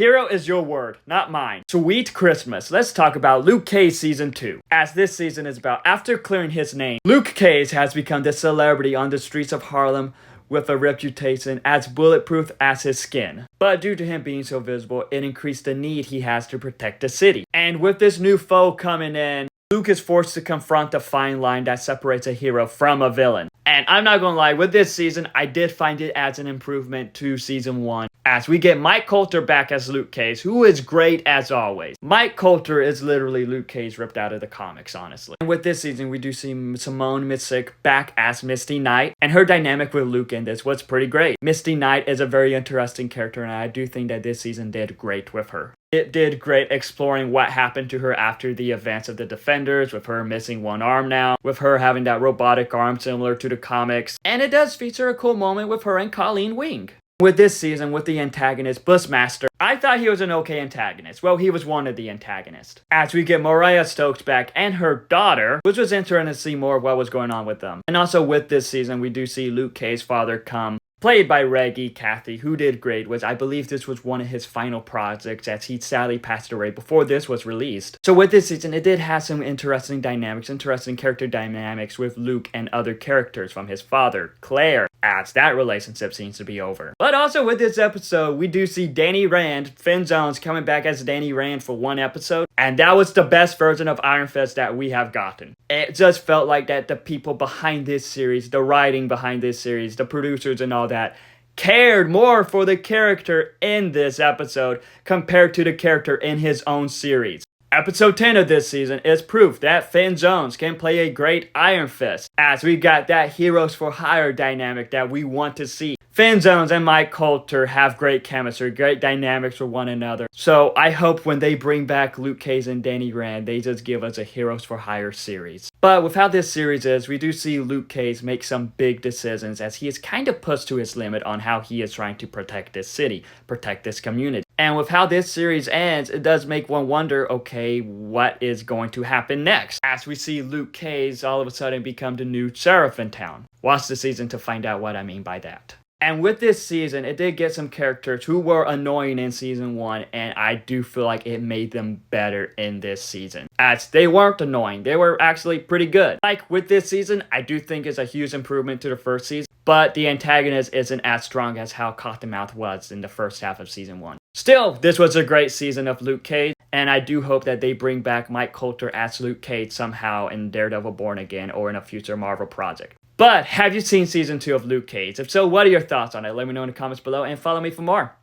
Hero is your word, not mine. Sweet Christmas. Let's talk about Luke Cage Season 2. As this season is about after clearing his name, Luke Cage has become the celebrity on the streets of Harlem with a reputation as bulletproof as his skin. But due to him being so visible, it increased the need he has to protect the city. And with this new foe coming in, Luke is forced to confront the fine line that separates a hero from a villain. And I'm not gonna lie, with this season, I did find it as an improvement to Season 1, as we get Mike Coulter back as Luke Cage, who is great as always. Mike Coulter is literally Luke Cage ripped out of the comics, honestly. And with this season, we do see Simone Missick back as Misty Knight, and her dynamic with Luke in this was pretty great. Misty Knight is a very interesting character, and I do think that this season did great with her. It did great exploring what happened to her after the events of the Defenders, with her missing one arm now, with her having that robotic arm similar to the comics, and it does feature a cool moment with her and Colleen Wing. With this season, with the antagonist, Bushmaster, I thought he was an okay antagonist. Well, he was one of the antagonists. As we get Mariah Stokes back and her daughter, which was interesting to see more of what was going on with them. And also with this season, we do see Luke Cage's father come, played by Reggie Cathy, who did great. I believe this was one of his final projects, as he sadly passed away before this was released. So with this season, it did have some interesting dynamics, interesting character dynamics with Luke and other characters from his father, Claire, as that relationship seems to be over. But also with this episode, we do see Danny Rand, Finn Jones, coming back as Danny Rand for one episode, and that was the best version of Iron Fist that we have gotten. It just felt like that the people behind this series, the writing behind this series, the producers and all that, cared more for the character in this episode compared to the character in his own series. Episode 10 of this season is proof that Finn Jones can play a great Iron Fist, as we got that heroes for hire dynamic that we want to see. Finn Jones and Mike Coulter have great chemistry, great dynamics for one another. So I hope when they bring back Luke Cage and Danny Rand, they just give us a heroes for hire series. But with how this series is, we do see Luke Cage make some big decisions, as he is kind of pushed to his limit on how he is trying to protect this city, protect this community. And with how this series ends, it does make one wonder, okay, what is going to happen next? As we see Luke Cage all of a sudden become the new sheriff in town. Watch the season to find out what I mean by that. And with this season, it did get some characters who were annoying in Season 1, and I do feel like it made them better in this season. As they weren't annoying, they were actually pretty good. Like with this season, I do think it's a huge improvement to the first season, but the antagonist isn't as strong as how Cottonmouth was in the first half of Season 1. Still, this was a great season of Luke Cage, and I do hope that they bring back Mike Coulter as Luke Cage somehow in Daredevil Born Again or in a future Marvel project. But have you seen Season 2 of Luke Cage? If so, what are your thoughts on it? Let me know in the comments below and follow me for more.